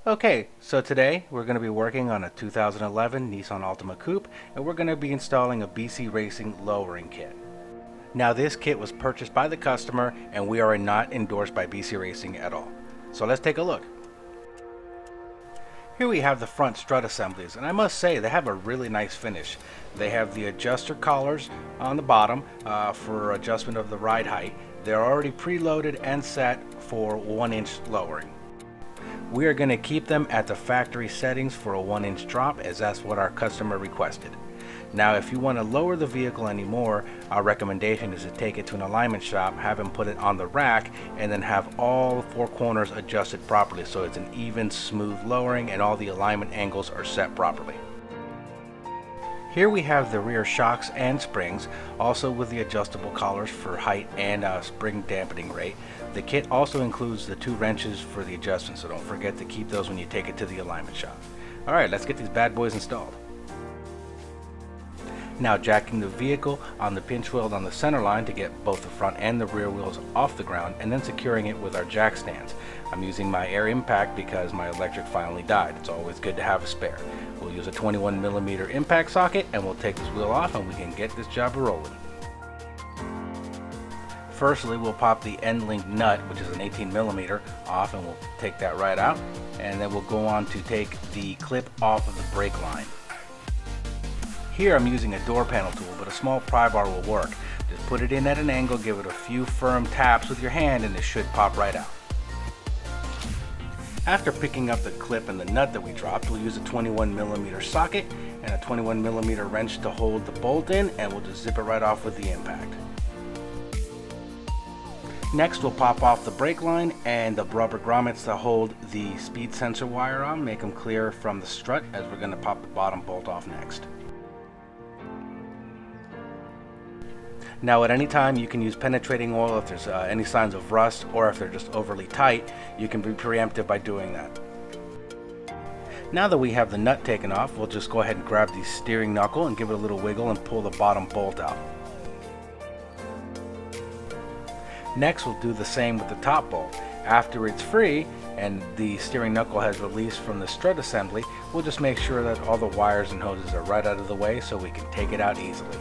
Okay, so today we're going to be working on a 2011 Nissan Altima Coupe, and we're going to be installing a BC Racing lowering kit. Now this kit was purchased by the customer and we are not endorsed by BC Racing at all. So let's take a look. Here we have the front strut assemblies, and I must say they have a really nice finish. They have the adjuster collars on the bottom for adjustment of the ride height. They're already preloaded and set for 1-inch lowering. We are going to keep them at the factory settings for a 1-inch drop, as that's what our customer requested. Now if you want to lower the vehicle anymore, our recommendation is to take it to an alignment shop, have them put it on the rack, and then have all 4 corners adjusted properly so it's an even, smooth lowering and all the alignment angles are set properly. Here we have the rear shocks and springs, also with the adjustable collars for height and spring dampening rate. The kit also includes the 2 wrenches for the adjustment, so don't forget to keep those when you take it to the alignment shop. Alright, let's get these bad boys installed. Now jacking the vehicle on the pinch wheel on the center line to get both the front and the rear wheels off the ground, and then securing it with our jack stands. I'm using my air impact because my electric finally died. It's always good to have a spare. We'll use a 21mm impact socket and we'll take this wheel off and we can get this job rolling. Firstly, we'll pop the end link nut, which is an 18mm, off, and we'll take that right out. And then we'll go on to take the clip off of the brake line. Here I'm using a door panel tool, but a small pry bar will work. Just put it in at an angle, give it a few firm taps with your hand, and it should pop right out. After picking up the clip and the nut that we dropped, we'll use a 21mm socket and a 21mm wrench to hold the bolt in, and we'll just zip it right off with the impact. Next, we'll pop off the brake line and the rubber grommets to hold the speed sensor wire on, make them clear from the strut, as we're going to pop the bottom bolt off next. Now at any time you can use penetrating oil if there's any signs of rust, or if they're just overly tight. You can be preemptive by doing that. Now that we have the nut taken off, we'll just go ahead and grab the steering knuckle and give it a little wiggle and pull the bottom bolt out. Next we'll do the same with the top bolt. After it's free and the steering knuckle has released from the strut assembly, we'll just make sure that all the wires and hoses are right out of the way so we can take it out easily.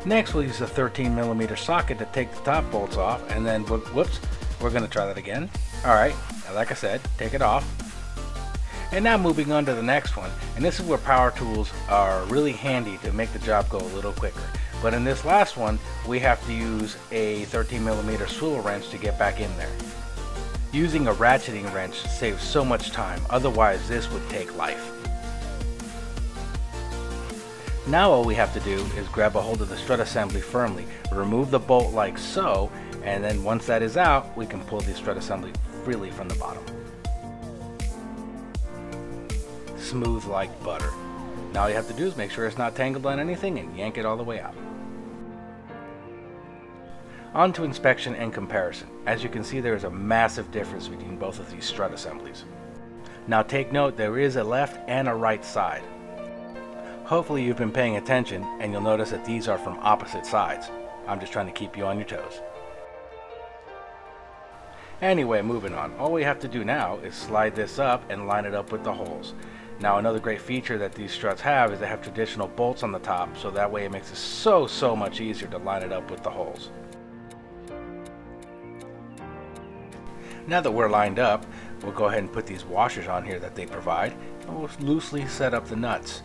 Next we'll use a 13mm socket to take the top bolts off, and then whoops, we're going to try that again. Alright, like I said, take it off. And now moving on to the next one, and this is where power tools are really handy to make the job go a little quicker. But in this last one, we have to use a 13mm swivel wrench to get back in there. Using a ratcheting wrench saves so much time, otherwise this would take life. Now all we have to do is grab a hold of the strut assembly firmly, remove the bolt like so, and then once that is out, we can pull the strut assembly freely from the bottom. Smooth like butter. Now all you have to do is make sure it's not tangled on anything and yank it all the way out. On to inspection and comparison. As you can see, there is a massive difference between both of these strut assemblies. Now take note, there is a left and a right side. Hopefully you've been paying attention and you'll notice that these are from opposite sides. I'm just trying to keep you on your toes. Anyway, moving on. All we have to do now is slide this up and line it up with the holes. Now another great feature that these struts have is they have traditional bolts on the top, so that way it makes it so much easier to line it up with the holes. Now that we're lined up, we'll go ahead and put these washers on here that they provide, and we'll loosely set up the nuts.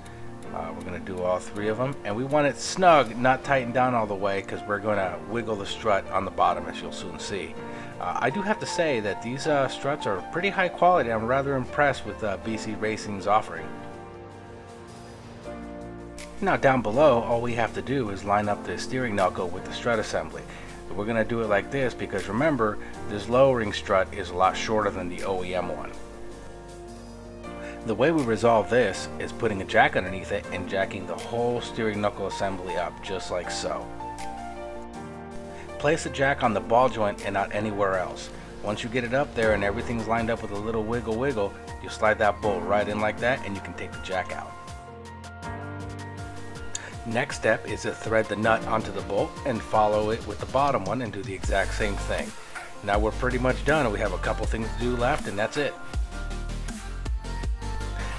We're going to do all 3 of them, and we want it snug, not tightened down all the way, because we're going to wiggle the strut on the bottom, as you'll soon see. I do have to say that these struts are pretty high quality. I'm rather impressed with BC Racing's offering. Now down below, all we have to do is line up the steering knuckle with the strut assembly. We're going to do it like this because remember, this lowering strut is a lot shorter than the OEM one. The way we resolve this is putting a jack underneath it and jacking the whole steering knuckle assembly up just like so. Place the jack on the ball joint and not anywhere else. Once you get it up there and everything's lined up with a little wiggle, you slide that bolt right in like that and you can take the jack out. Next step is to thread the nut onto the bolt and follow it with the bottom one and do the exact same thing. Now we're pretty much done. We have a couple things to do left, and that's it.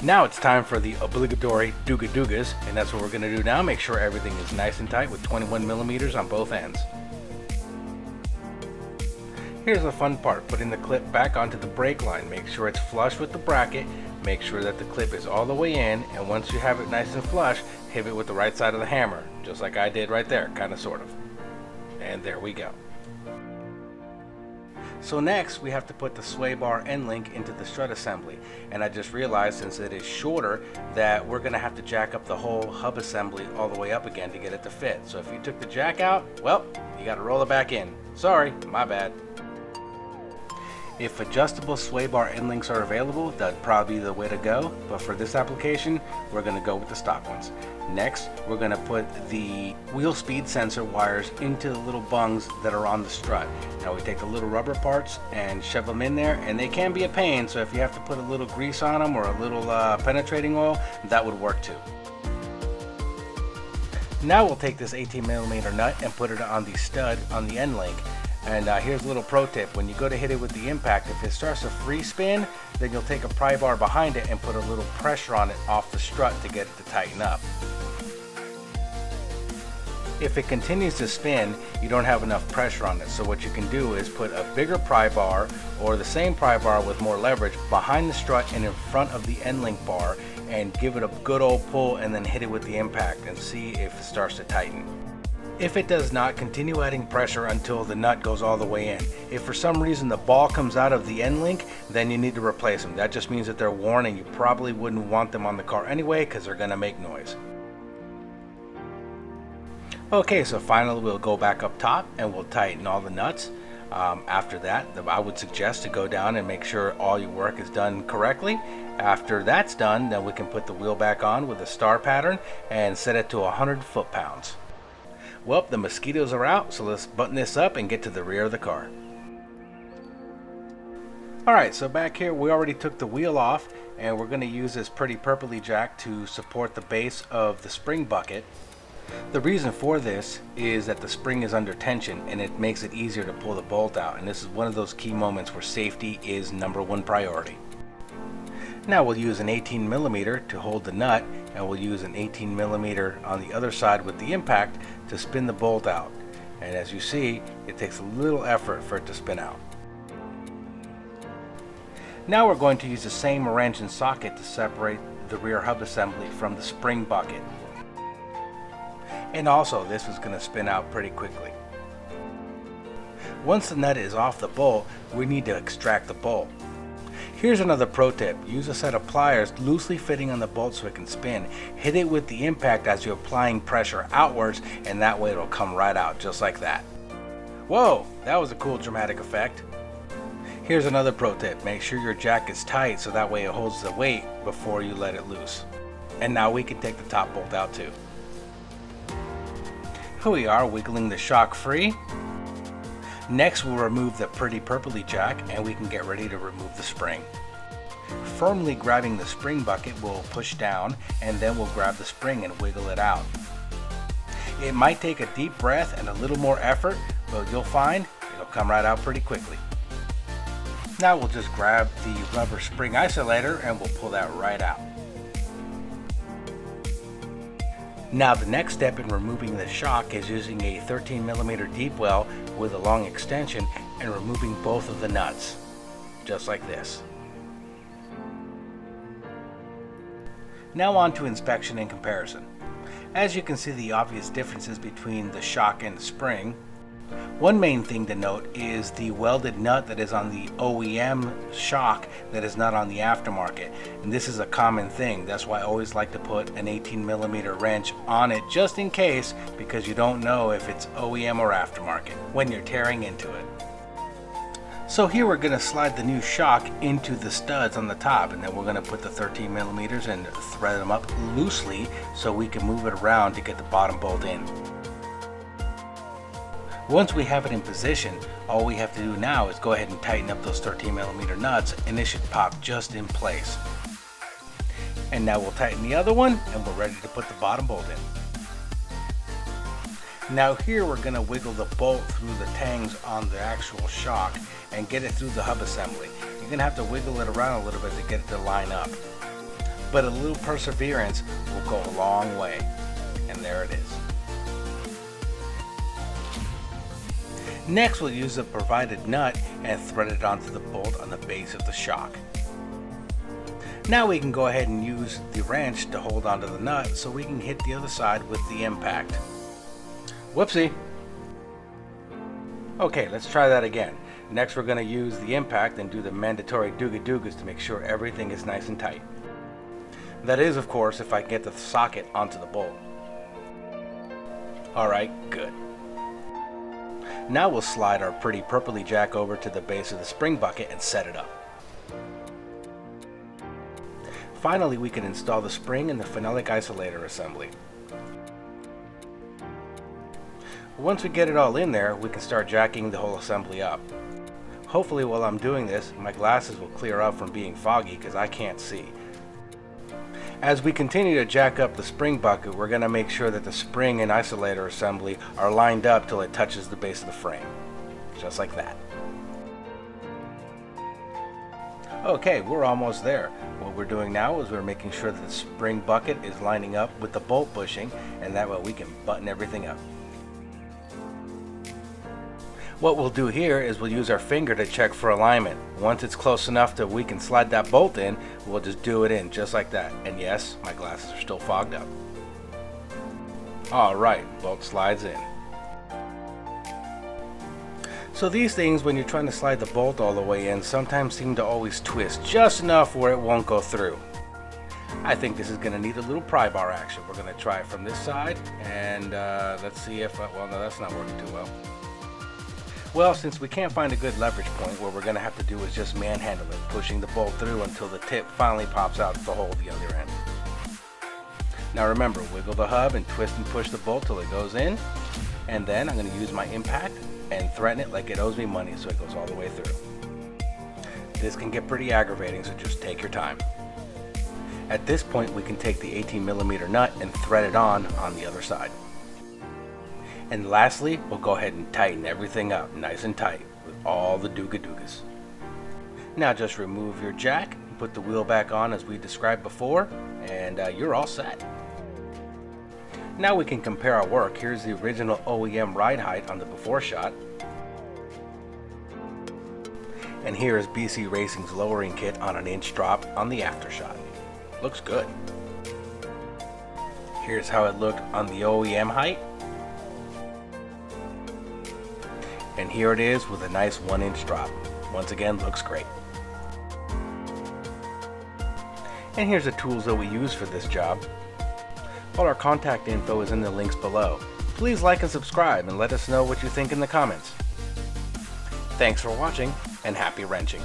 Now it's time for the obligatory dooga-doogas, and that's what we're going to do now. Make sure everything is nice and tight with 21 millimeters on both ends. Here's the fun part, putting the clip back onto the brake line. Make sure it's flush with the bracket, make sure that the clip is all the way in, and once you have it nice and flush, hit it with the right side of the hammer, just like I did right there, kind of sort of. And there we go. So next we have to put the sway bar end link into the strut assembly, and I just realized since it is shorter that we're going to have to jack up the whole hub assembly all the way up again to get it to fit. So if you took the jack out, well, you got to roll it back in. Sorry, my bad. If adjustable sway bar end links are available, that'd probably be the way to go, but for this application we're going to go with the stock ones. Next, we're going to put the wheel speed sensor wires into the little bungs that are on the strut. Now we take the little rubber parts and shove them in there, and they can be a pain, so if you have to put a little grease on them or a little penetrating oil, that would work too. Now we'll take this 18mm nut and put it on the stud on the end link. And here's a little pro tip: when you go to hit it with the impact, if it starts to free spin, then you'll take a pry bar behind it and put a little pressure on it off the strut to get it to tighten up. If it continues to spin, you don't have enough pressure on it, so what you can do is put a bigger pry bar or the same pry bar with more leverage behind the strut and in front of the end link bar, and give it a good old pull and then hit it with the impact and see if it starts to tighten. If it does not, continue adding pressure until the nut goes all the way in. If for some reason the ball comes out of the end link, then you need to replace them. That just means that they're worn, and you probably wouldn't want them on the car anyway because they're going to make noise. Okay, so finally we'll go back up top and we'll tighten all the nuts. After that, I would suggest to go down and make sure all your work is done correctly. After that's done, then we can put the wheel back on with a star pattern and set it to 100 foot-pounds. Well, the mosquitoes are out, so let's button this up and get to the rear of the car. Alright, so back here we already took the wheel off, and we're going to use this pretty purpley jack to support the base of the spring bucket. The reason for this is that the spring is under tension and it makes it easier to pull the bolt out, and this is one of those key moments where safety is #1 priority. Now we'll use an 18mm to hold the nut, and we'll use an 18mm on the other side with the impact to spin the bolt out. And as you see, it takes a little effort for it to spin out. Now we're going to use the same wrench and socket to separate the rear hub assembly from the spring bucket. And also, this is going to spin out pretty quickly. Once the nut is off the bolt, we need to extract the bolt. Here's another pro tip: use a set of pliers loosely fitting on the bolt so it can spin. Hit it with the impact as you're applying pressure outwards, and that way it'll come right out just like that. Whoa, that was a cool dramatic effect. Here's another pro tip: make sure your jack is tight so that way it holds the weight before you let it loose. And now we can take the top bolt out too. Here we are, wiggling the shock free. Next we'll remove the pretty purpley jack, and we can get ready to remove the spring. Firmly grabbing the spring bucket, we'll push down, and then we'll grab the spring and wiggle it out. It might take a deep breath and a little more effort, but you'll find it'll come right out pretty quickly. Now we'll just grab the rubber spring isolator and we'll pull that right out. Now the next step in removing the shock is using a 13mm deep well with a long extension and removing both of the nuts, just like this. Now on to inspection and comparison. As you can see the obvious differences between the shock and the spring. One main thing to note is the welded nut that is on the OEM shock that is not on the aftermarket, and this is a common thing. That's why I always like to put an 18mm wrench on it just in case, because you don't know if it's OEM or aftermarket when you're tearing into it. So here we're going to slide the new shock into the studs on the top, and then we're going to put the 13mm and thread them up loosely so we can move it around to get the bottom bolt in. Once we have it in position, all we have to do now is go ahead and tighten up those 13mm nuts, and it should pop just in place. And now we'll tighten the other one, and we're ready to put the bottom bolt in. Now here we're going to wiggle the bolt through the tangs on the actual shock and get it through the hub assembly. You're going to have to wiggle it around a little bit to get it to line up. But a little perseverance will go a long way. And there it is. Next we'll use the provided nut and thread it onto the bolt on the base of the shock. Now we can go ahead and use the wrench to hold onto the nut so we can hit the other side with the impact. Whoopsie! Okay, let's try that again. Next we're going to use the impact and do the mandatory dooga-doogas to make sure everything is nice and tight. That is, of course, if I get the socket onto the bolt. Alright, good. Now we'll slide our pretty purpley jack over to the base of the spring bucket and set it up. Finally, we can install the spring and the phenolic isolator assembly. Once we get it all in there, we can start jacking the whole assembly up. Hopefully while I'm doing this, my glasses will clear up from being foggy because I can't see. As we continue to jack up the spring bucket, we're going to make sure that the spring and isolator assembly are lined up till it touches the base of the frame. Just like that. Okay, we're almost there. What we're doing now is we're making sure that the spring bucket is lining up with the bolt bushing, and that way we can button everything up. What we'll do here is we'll use our finger to check for alignment. Once it's close enough that we can slide that bolt in, we'll just do it in just like that. And yes, my glasses are still fogged up. Alright, bolt slides in. So these things, when you're trying to slide the bolt all the way in, sometimes seem to always twist just enough where it won't go through. I think this is going to need a little pry bar action. We're going to try it from this side, and let's see if, well, no, that's not working too well. Well, since we can't find a good leverage point, what we're going to have to do is just manhandle it, pushing the bolt through until the tip finally pops out to hold the other end. Now remember, wiggle the hub and twist and push the bolt till it goes in, and then I'm going to use my impact and threaten it like it owes me money so it goes all the way through. This can get pretty aggravating, so just take your time. At this point, we can take the 18mm nut and thread it on the other side. And lastly, we'll go ahead and tighten everything up nice and tight with all the dooga-doogas. Now just remove your jack, put the wheel back on as we described before, and you're all set. Now we can compare our work. Here's the original OEM ride height on the before shot. And here is BC Racing's lowering kit on an inch drop on the after shot. Looks good. Here's how it looked on the OEM height. And here it is with a nice 1-inch drop. Once again, looks great. And here's the tools that we use for this job. All our contact info is in the links below. Please like and subscribe and let us know what you think in the comments. Thanks for watching and happy wrenching.